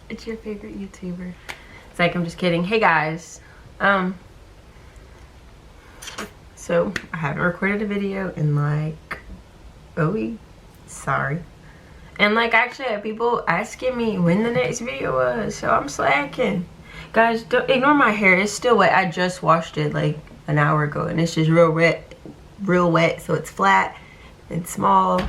It's your favorite YouTuber. It's like, I'm just kidding. Hey guys. So I haven't recorded a video in like a week. Sorry. And like, actually I had people asking me when the next video was, so I'm slacking. Guys, don't ignore my hair. It's still wet. I just washed it like an hour ago and it's just real wet, so it's flat and small.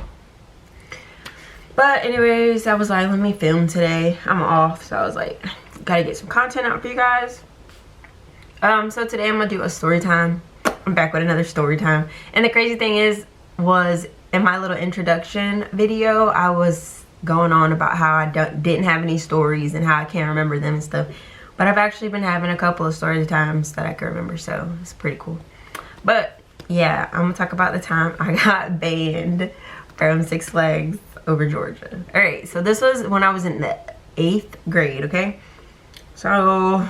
But anyways, I was like, let me film today. I'm off, so I was like, gotta get some content out for you guys. So today I'm gonna do a story time. I'm back with another story time. And the crazy thing was in my little introduction video, I was going on about how I didn't have any stories and how I can't remember them and stuff. But I've actually been having a couple of story times that I can remember, so it's pretty cool. But yeah, I'm gonna talk about the time I got banned from Six Flags over Georgia. Alright, so this was when I was in the 8th grade, okay? So,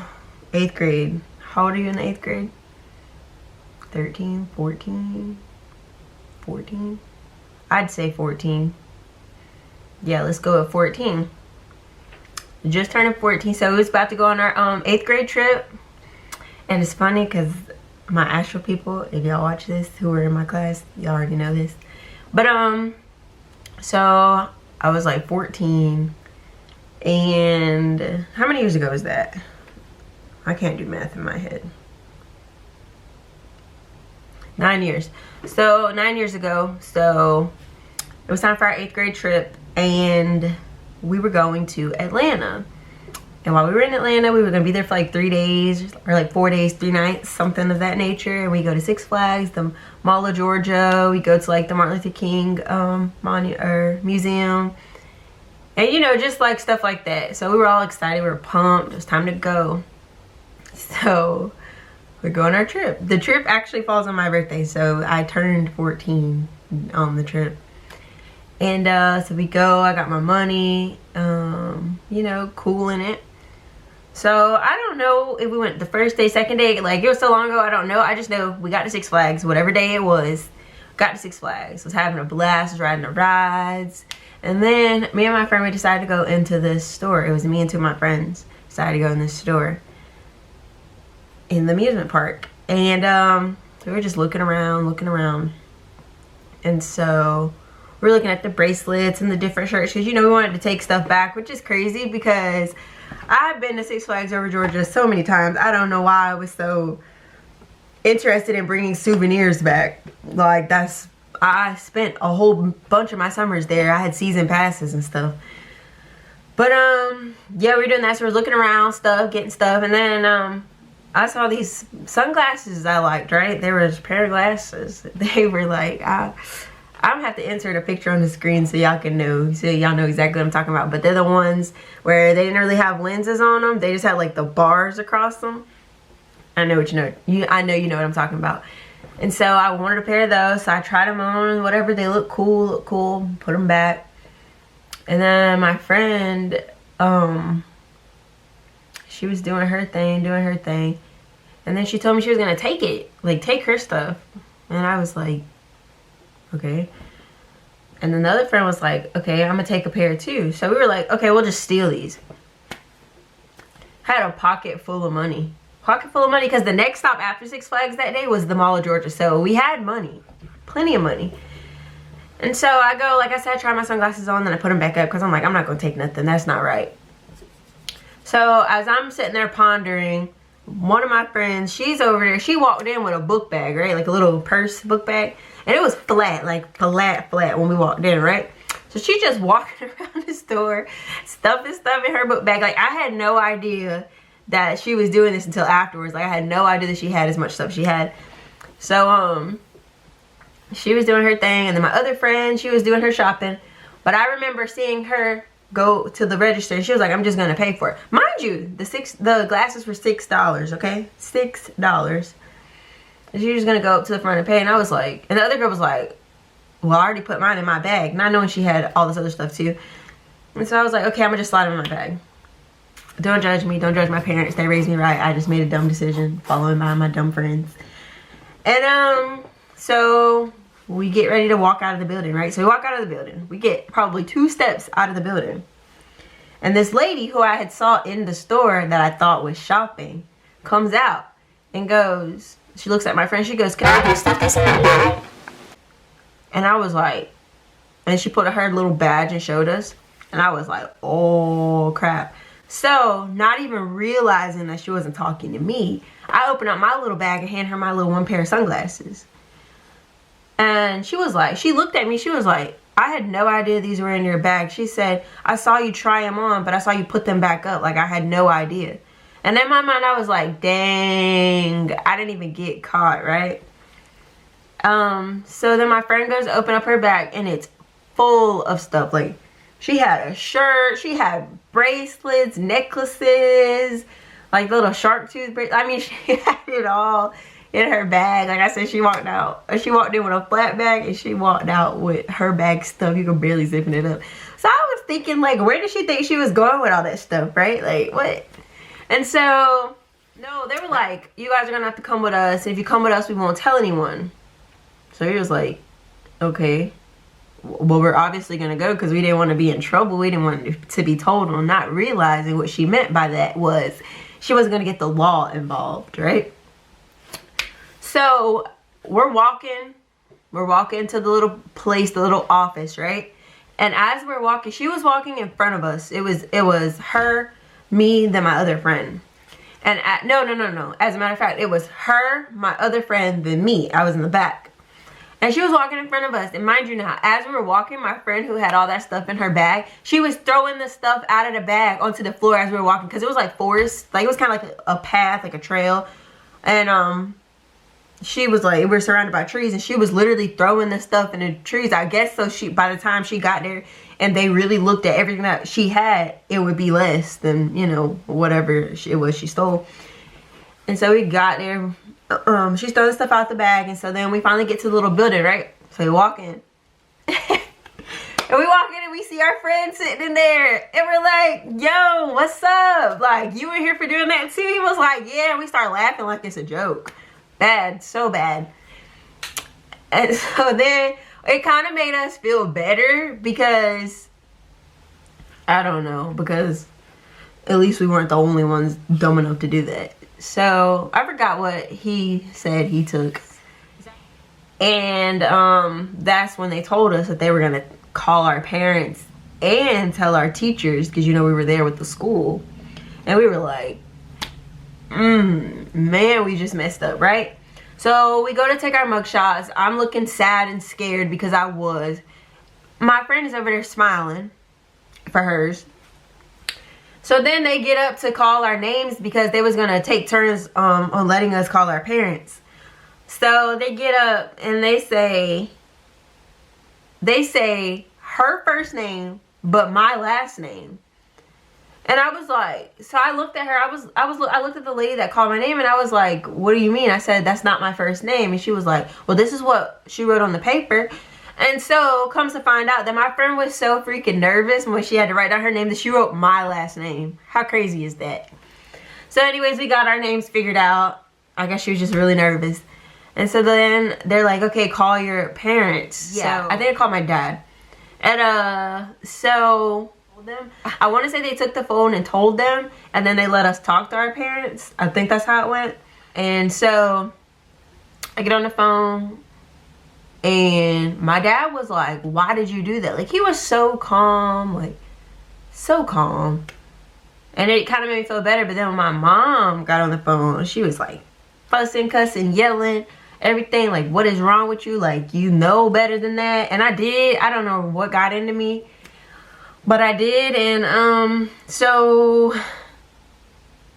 8th grade. How old are you in the 8th grade? 13, 14, 14? I'd say 14. Yeah, let's go with 14. Just turning 14, so we was about to go on our 8th grade trip. And it's funny because my actual people, if y'all watch this, who were in my class, y'all already know this. But so I was like 14, and how many years ago was that? I can't do math in my head. 9 years. So 9 years ago, so it was time for our 8th grade trip, and we were going to Atlanta. And while we were in Atlanta, we were gonna be there for like 3 days, or like 4 days, 3 nights, something of that nature. And we go to Six Flags, the Mall of Georgia. We go to like the Martin Luther King museum. And you know, just like stuff like that. So we were all excited, we were pumped, it was time to go. So we go on our trip. The trip actually falls on my birthday, so I turned 14 on the trip. And so we go, I got my money, you know, cool in it. So I don't know if we went the first day, second day, like it was so long ago, I don't know. I just know we got to Six Flags, whatever day it was, got to Six Flags, was having a blast, was riding the rides. And then me and my friend, we decided to go into this store. It was me and 2 of my friends decided to go in this store in the amusement park. And we were just looking around. And so we're looking at the bracelets and the different shirts because, you know, we wanted to take stuff back, which is crazy because I've been to Six Flags over Georgia so many times. I don't know why I was so interested in bringing souvenirs back. Like, I spent a whole bunch of my summers there. I had season passes and stuff. But, yeah, we were doing that. So we were looking around stuff, getting stuff. And then, I saw these sunglasses I liked, right? There was a pair of glasses. They were like, I'm gonna have to insert a picture on the screen so y'all can know, so y'all know exactly what I'm talking about. But they're the ones where they didn't really have lenses on them. They just had like the bars across them. I know what you know. I know you know what I'm talking about. And so I wanted a pair of those. So I tried them on, whatever. They look cool, put them back. And then my friend, she was doing her thing. And then she told me she was gonna take it, like take her stuff. And I was like, okay. And then the other friend was like, okay, I'm gonna take a pair too. So we were like, okay, we'll just steal these. Had a pocket full of money. Because the next stop after Six Flags that day was the Mall of Georgia. So we had money, plenty of money. And so I go, like I said, I try my sunglasses on, then I put them back up because I'm like, I'm not gonna take nothing, that's not right. So as I'm sitting there pondering, one of my friends, she's over there, she walked in with a book bag, right? Like a little purse book bag. And it was flat, like flat when we walked in, right? So she just walking around the store, stuffing stuff in her book bag. Like, I had no idea that she was doing this until afterwards. Like, I had no idea that she had as much stuff she had. So, she was doing her thing. And then my other friend, she was doing her shopping. But I remember seeing her go to the register. And she was like, I'm just going to pay for it. Mind you, the glasses were $6, okay? $6. And she was gonna go up to the front and pay, and I was like, and the other girl was like, well, I already put mine in my bag, not knowing she had all this other stuff too. And so I was like, okay, I'm gonna just slide them in my bag. Don't judge me, don't judge my parents, they raised me right. I just made a dumb decision, following behind my dumb friends. And so we get ready to walk out of the building, right? So we walk out of the building. We get probably 2 steps out of the building. And this lady who I had saw in the store that I thought was shopping comes out and goes, she looks at my friend, she goes, "Can I have your stuff that's in that bag?" And I was like, and she put her little badge and showed us. And I was like, oh crap. So, not even realizing that she wasn't talking to me, I opened up my little bag and handed her my little one pair of sunglasses. And she was like, she looked at me, she was like, "I had no idea these were in your bag." She said, "I saw you try them on, but I saw you put them back up. Like, I had no idea." And in my mind, I was like, dang, I didn't even get caught, right? So then my friend goes to open up her bag, and it's full of stuff. Like, she had a shirt, she had bracelets, necklaces, like little shark tooth bracelets. I mean, she had it all in her bag. Like I said, she walked in with a flat bag, and she walked out with her bag stuff. You could barely zipping it up. So I was thinking, like, where did she think she was going with all that stuff, right? Like, what? And so, no, they were like, "You guys are gonna have to come with us. If you come with us, we won't tell anyone." So he was like, "Okay. Well, we're obviously gonna go because we didn't want to be in trouble. We didn't want to be told," on not realizing what she meant by that was she wasn't gonna get the law involved, right? So we're walking to the little place, the little office, right? And as we're walking, she was walking in front of us. It was her, me, then my other friend. And no. As a matter of fact, it was her, my other friend, then me. I was in the back. And she was walking in front of us. And mind you now, as we were walking, my friend who had all that stuff in her bag, she was throwing the stuff out of the bag onto the floor as we were walking. Because it was like forest. Like, it was kind of like a path, like a trail. And she was like, we're surrounded by trees. And she was literally throwing the stuff in the trees. I guess so by the time she got there and they really looked at everything that she had, it would be less than, you know, whatever it was she stole. And so we got there. She's throwing stuff out the bag, and so then we finally get to the little building, right? So we walk in. And we walk in and we see our friend sitting in there. And we're like, "Yo, what's up? Like, you were here for doing that too?" He was like, "Yeah." And we start laughing like it's a joke. Bad, so bad. And so then it kind of made us feel better because, I don't know, because at least we weren't the only ones dumb enough to do that. So I forgot what he said he took. And that's when they told us that they were gonna call our parents and tell our teachers, because, you know, we were there with the school. And we were like, man, we just messed up, right? So we go to take our mug shots. I'm looking sad and scared because I was. My friend is over there smiling for hers. So then they get up to call our names because they was going to take turns on letting us call our parents. So they get up and they say her first name, but my last name. And I was like, so I looked at her. I looked at the lady that called my name, and I was like, "What do you mean?" I said, "That's not my first name." And she was like, "Well, this is what she wrote on the paper." And so comes to find out that my friend was so freaking nervous when she had to write down her name that she wrote my last name. How crazy is that? So anyways, we got our names figured out. I guess she was just really nervous. And so then they're like, "Okay, call your parents." Yeah. So I think I called my dad. And so them, I want to say they took the phone and told them, and then they let us talk to our parents. I think that's how it went. And so I get on the phone, and my dad was like, "Why did you do that?" Like, he was so calm, like so calm. And it kind of made me feel better. But then when my mom got on the phone, she was like fussing, cussing, yelling, everything. Like, "What is wrong with you? Like, you know better than that." And I did. I don't know what got into me, but I did. And so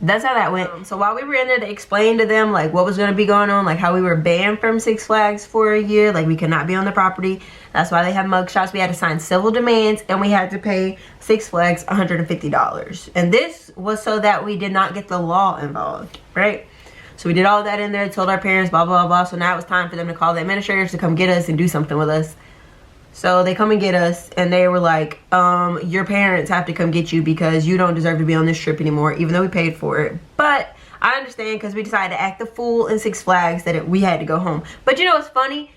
that's how that went. So while we were in there, they explained to them like what was going to be going on, like how we were banned from Six Flags for a year, like we could not be on the property. That's why they have mugshots. We had to sign civil demands, and we had to pay Six Flags $150. And this was so that we did not get the law involved, right? So we did all that in there, told our parents, blah, blah, blah. So now it was time for them to call the administrators to come get us and do something with us. So they come and get us, and they were like, your parents have to come get you because you don't deserve to be on this trip anymore, even though we paid for it. But I understand, because we decided to act the fool in Six Flags that we had to go home. But you know what's funny?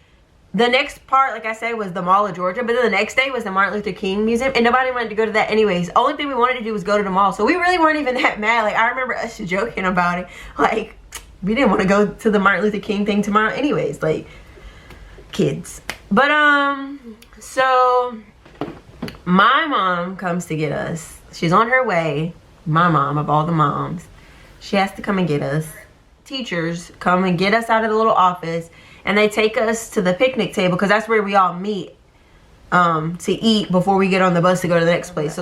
the next part, like I said, was the Mall of Georgia, but then the next day was the Martin Luther King Museum, and nobody wanted to go to that anyways. The only thing we wanted to do was go to the mall, so we really weren't even that mad. Like, I remember us joking about it, like, we didn't want to go to the Martin Luther King thing tomorrow anyways, like, kids. But so my mom comes to get us. She's on her way. My mom, of all the moms, she has to come and get us. Teachers come and get us out of the little office, and they take us to the picnic table, because that's where we all meet to eat before we get on the bus to go to the next place. So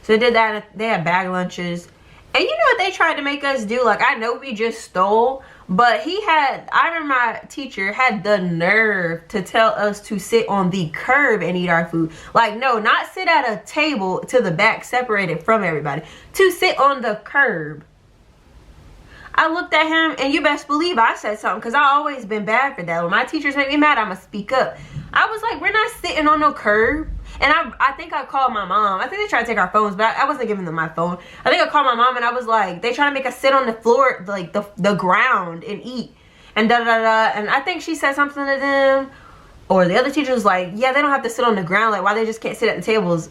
they did that. They had bag lunches. And you know what they tried to make us do? Like, I know we just stole, but I remember my teacher had the nerve to tell us to sit on the curb and eat our food. Like, no, not sit at a table to the back, separated from everybody. To sit on the curb. I looked at him, and you best believe I said something, because I always been bad for that. When my teachers make me mad, I'ma speak up. I was like, we're not sitting on no curb. And I think I called my mom. I think they tried to take our phones, but I wasn't giving them my phone. I think I called my mom, and I was like, they trying to make us sit on the floor, like the ground, and eat. And da-da-da. And I think she said something to them. Or the other teacher was like, yeah, they don't have to sit on the ground. Like, why they just can't sit at the tables?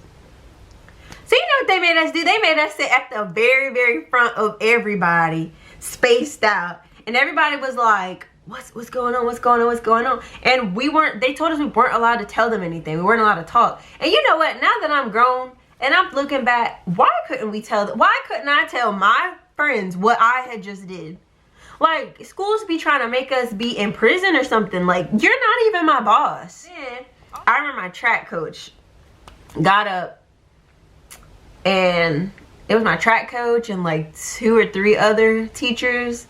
So you know what they made us do? They made us sit at the very, very front of everybody, spaced out. And everybody was like, what's going on, what's going on? And they told us we weren't allowed to tell them anything. We weren't allowed to talk. And you know what, now that I'm grown and I'm looking back, why couldn't I tell my friends what I had just did? Like, schools be trying to make us be in prison or something. Like, you're not even my boss. Yeah. I remember my track coach got up, and it was my track coach and like 2 or 3 other teachers.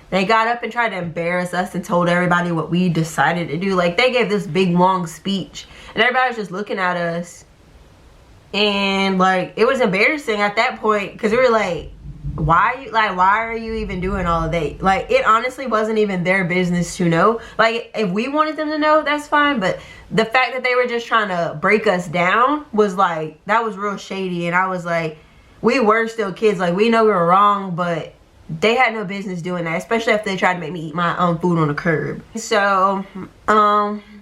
They got up and tried to embarrass us and told everybody what we decided to do. Like, they gave this big long speech, and everybody was just looking at us. And like, it was embarrassing at that point, because we were like, why are you even doing all of that? Like, it honestly wasn't even their business to know. Like, if we wanted them to know, that's fine, but the fact that they were just trying to break us down was like, that was real shady. And I was like, we were still kids, like, we know we were wrong, but they had no business doing that, especially if they tried to make me eat my own food on the curb. So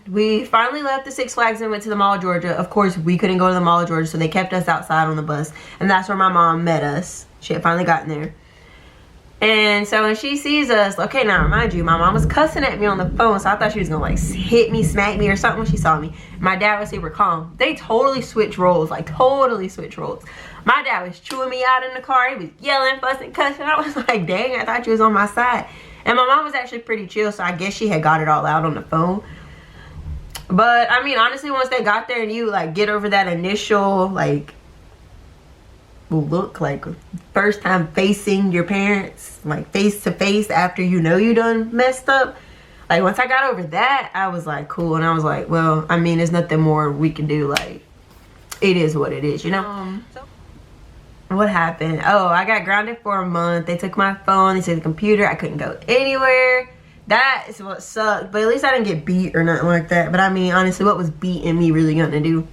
we finally left the Six Flags and went to the Mall of Georgia. Of course, we couldn't go to the Mall of Georgia, so they kept us outside on the bus, and that's where my mom met us. She had finally gotten there. And so when she sees us, okay, now remind you, my mom was cussing at me on the phone, so I thought she was gonna like hit me, smack me or something when she saw me. My dad was super calm. They totally switched roles, like totally switched roles. My dad was chewing me out in the car. He was yelling, fussing, cussing. I was like, dang, I thought you was on my side. And my mom was actually pretty chill, so I guess she had got it all out on the phone. But I mean, honestly, once they got there and you like get over that initial like look, like first time facing your parents, like face to face after you know you done messed up, like once I got over that, I was like cool. And I was like, well, I mean, there's nothing more we can do. Like, it is what it is, you know. What happened? Oh, I got grounded for a month. They took my phone, they took the computer. I couldn't go anywhere. That is what sucked. But at least I didn't get beat or nothing like that. But I mean, honestly, what was beating me really gonna do?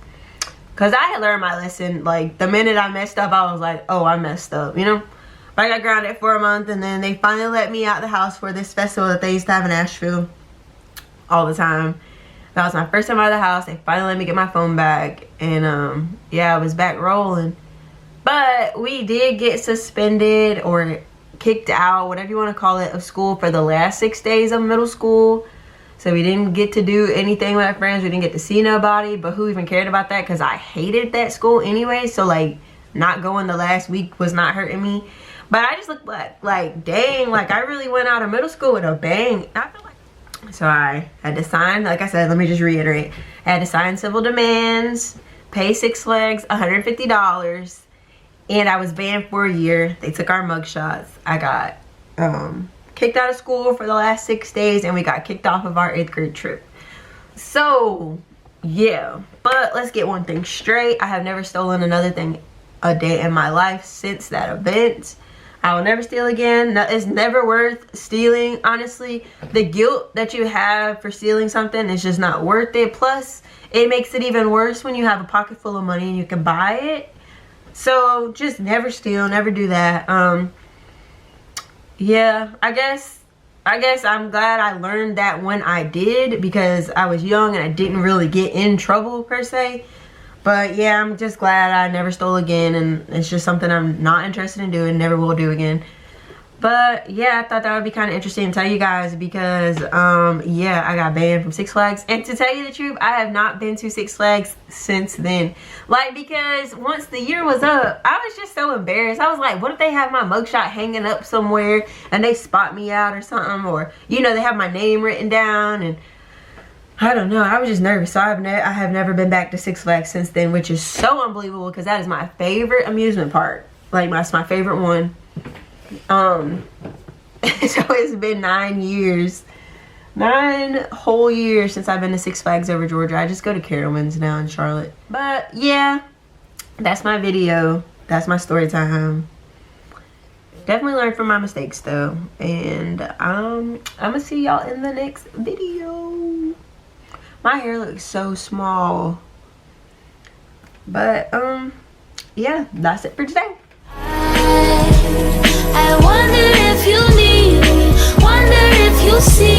Because I had learned my lesson. Like, the minute I messed up, I was like, oh, I messed up, you know? But I got grounded for a month, and then they finally let me out the house for this festival that they used to have in Asheville all the time. That was my first time out of the house. They finally let me get my phone back. And, yeah, I was back rolling. But we did get suspended or kicked out, whatever you want to call it, of school for the last 6 days of middle school. So we didn't get to do anything with our friends. We didn't get to see nobody. But who even cared about that? Because I hated that school anyway. So, like, not going the last week was not hurting me. But I just looked like dang, like, I really went out of middle school with a bang. I feel like... So I had to sign, like I said, let me just reiterate. I had to sign civil demands, pay Six Flags $150. And I was banned for a year. They took our mugshots. I got kicked out of school for the last 6 days, and we got kicked off of our 8th grade trip. So, yeah. But let's get one thing straight. I have never stolen another thing a day in my life since that event. I will never steal again. No, it's never worth stealing, honestly. The guilt that you have for stealing something is just not worth it. Plus, it makes it even worse when you have a pocket full of money and you can buy it. So just never steal, never do that. Yeah, I guess I guess I'm glad I learned that when I did, because I was young and I didn't really get in trouble per se. But yeah, I'm just glad I never stole again, and it's just something I'm not interested in doing, never will do again. But yeah, I thought that would be kind of interesting to tell you guys, because yeah, I got banned from Six Flags. And to tell you the truth, I have not been to Six Flags since then. Like, because once the year was up, I was just so embarrassed. I was like, what if they have my mugshot hanging up somewhere and they spot me out or something, or you know, they have my name written down, and I don't know. I was just nervous. So I have never been back to Six Flags since then, which is so unbelievable, because that is my favorite amusement park. Like, that's my favorite one. So it's been 9 years, 9 whole years since I've been to Six Flags over Georgia. I just go to Carowinds now in Charlotte. But yeah, that's my video. That's my story time. Definitely learned from my mistakes though, and I'm gonna see y'all in the next video. My hair looks so small, but yeah, that's it for today. I wonder if you need me, wonder if you see